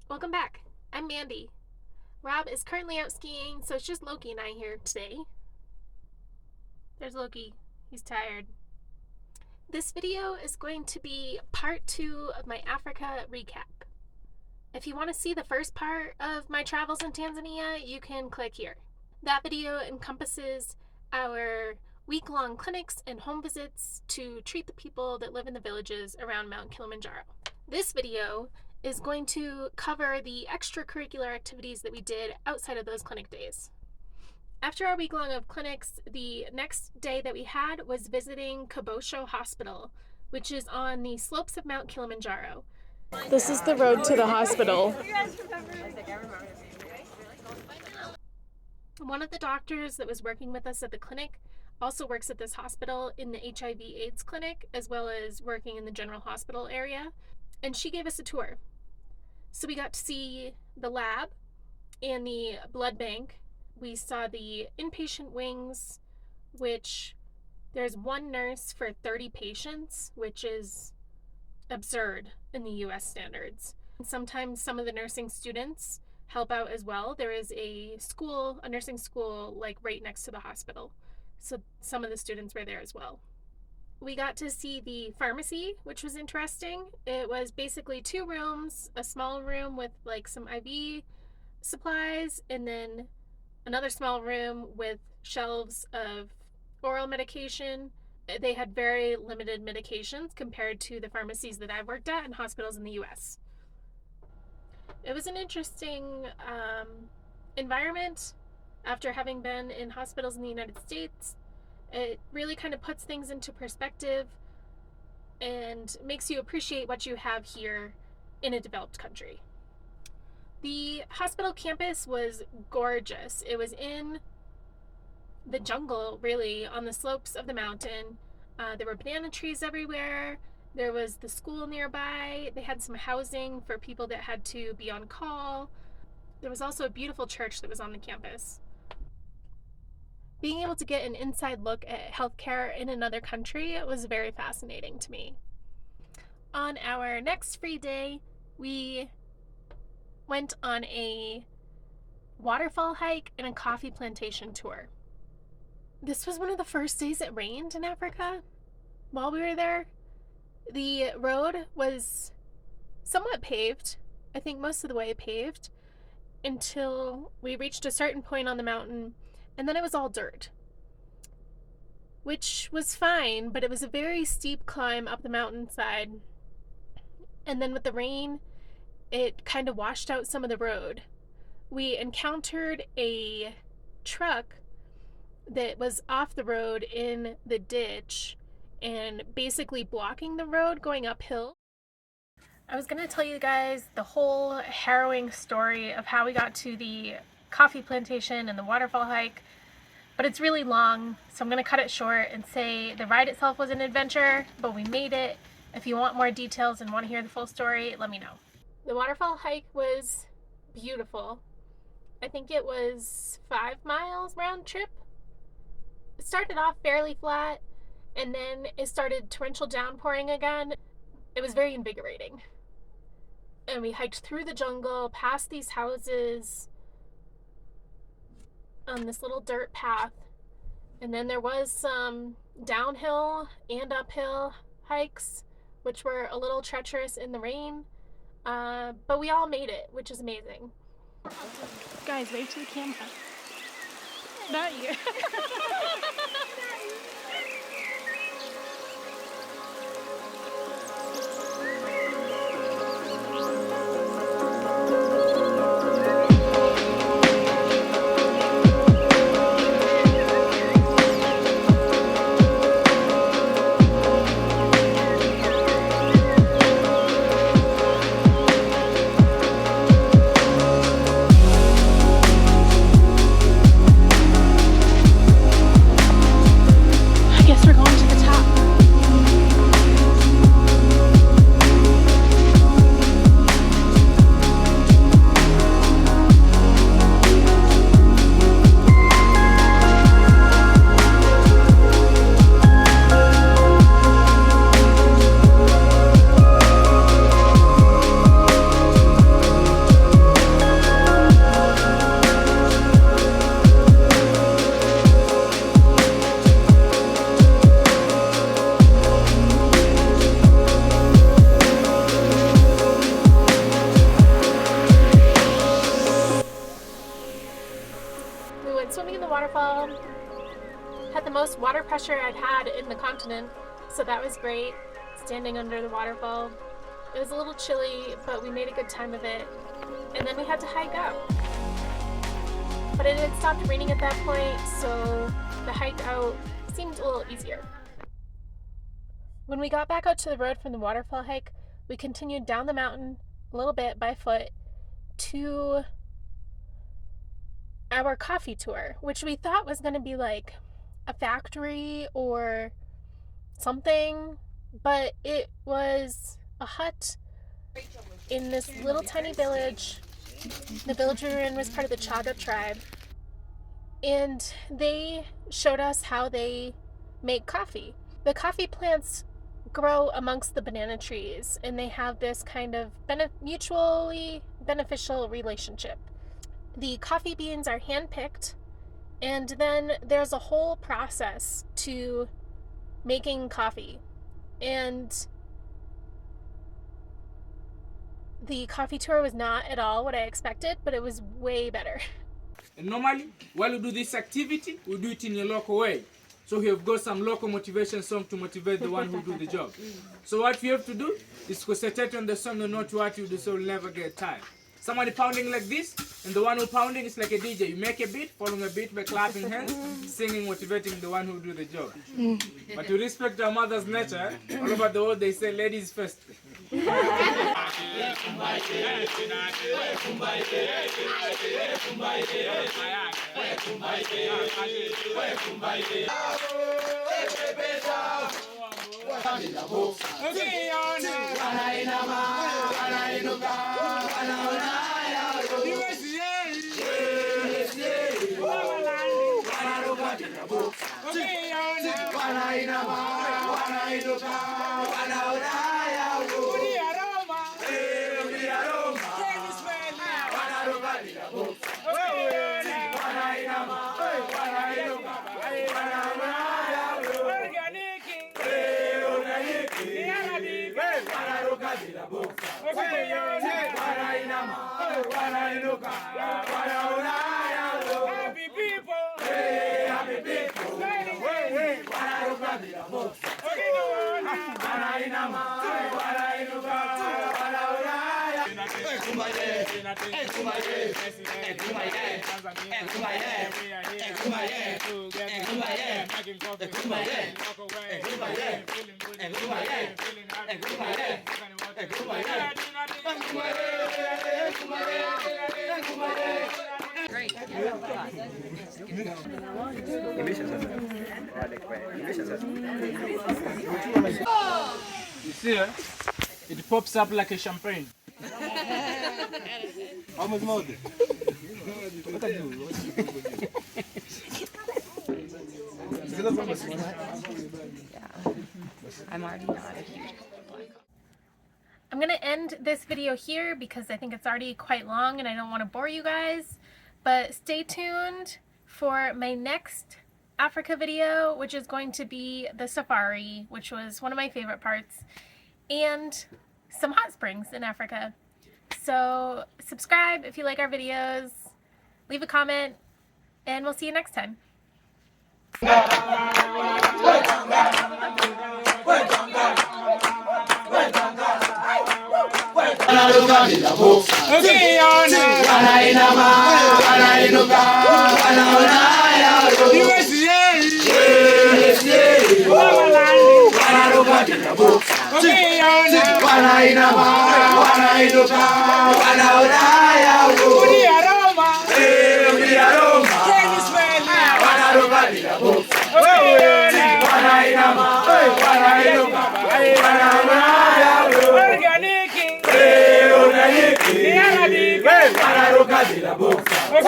Welcome back. I'm Mandy. Rob is currently out skiing, so it's just Loki and I here today. There's Loki. He's tired. This video is going to be part 2 of my Africa recap. If you want to see the first part of my travels in Tanzania, you can click here. That video encompasses our week-long clinics and home visits to treat the people that live in the villages around Mount Kilimanjaro. This video is going to cover the extracurricular activities that we did outside of those clinic days. After our week-long of clinics, the next day that we had was visiting Kibosho Hospital, which is on the slopes of Mount Kilimanjaro. This is the road to the hospital. One of the doctors that was working with us at the clinic also works at this hospital in the HIV/AIDS clinic, as well as working in the general hospital area, and she gave us a tour. So we got to see the lab and the blood bank. We saw the inpatient wings, which there's one nurse for 30 patients, which is absurd in the US standards. Sometimes some of the nursing students help out as well. There is a nursing school, like right next to the hospital. So some of the students were there as well. We got to see the pharmacy, which was interesting. It was basically 2 rooms, a small room with like some IV supplies, and then another small room with shelves of oral medication. They had very limited medications compared to the pharmacies that I've worked at in hospitals in the US. It was an interesting environment after having been in hospitals in the United States. It really kind of puts things into perspective and makes you appreciate what you have here in a developed country. The hospital campus was gorgeous. It was in the jungle, really, on the slopes of the mountain. There were banana trees everywhere. There was the school nearby. They had some housing for people that had to be on call. There was also a beautiful church that was on the campus. Being able to get an inside look at healthcare in another country was very fascinating to me. On our next free day, we went on a waterfall hike and a coffee plantation tour. This was one of the first days it rained in Africa. While we were there, the road was somewhat paved, I think most of the way paved, until we reached a certain point on the mountain, and then it was all dirt, which was fine, but it was a very steep climb up the mountainside. And then with the rain, it kind of washed out some of the road. We encountered a truck that was off the road in the ditch and basically blocking the road going uphill. I was going to tell you guys the whole harrowing story of how we got to the coffee plantation and the waterfall hike, but it's really long, so I'm going to cut it short and say the ride itself was an adventure, but we made it. If you want more details and want to hear the full story, let me know. The waterfall hike was beautiful. I think it was 5 miles round trip. It started off fairly flat, and then it started torrential downpouring again. It was very invigorating. And we hiked through the jungle, past these houses, on this little dirt path. And then there was some downhill and uphill hikes, which were a little treacherous in the rain. But we all made it, which is amazing. Guys, wave to the camera. Not you. waterfall. Had the most water pressure I'd had in the continent, so that was great, standing under the waterfall. It was a little chilly, but we made a good time of it. And then we had to hike out. But it had stopped raining at that point, so the hike out seemed a little easier. When we got back out to the road from the waterfall hike, we continued down the mountain a little bit by foot to our coffee tour, which we thought was going to be like a factory or something, but it was a hut in this little tiny village. The village we were in was part of the Chaga tribe, and they showed us how they make coffee. The coffee plants grow amongst the banana trees, and they have this kind of mutually beneficial relationship. The coffee beans are hand-picked, and then there's a whole process to making coffee. And the coffee tour was not at all what I expected, but it was way better. And normally, while we do this activity, we do it in a local way. So we have got some local motivation song to motivate the one who do the job. So what we have to do is concentrate on the song and not what you do, so we'll never get tired. Somebody pounding like this, and the one who pounding is like a DJ. You make a beat, following a beat by clapping hands, singing, motivating the one who do the job. But to respect our mother's nature, all over the world they say ladies first. You see it? It pops up like a champagne. Almost more. What are you? I'm already not a huge I'm going to end this video here because I think it's already quite long and I don't want to bore you guys. But stay tuned for my next Africa video, which is going to be the safari, which was one of my favorite parts, and some hot springs in Africa. So subscribe if you like our videos, leave a comment, and we'll see you next time. Okay,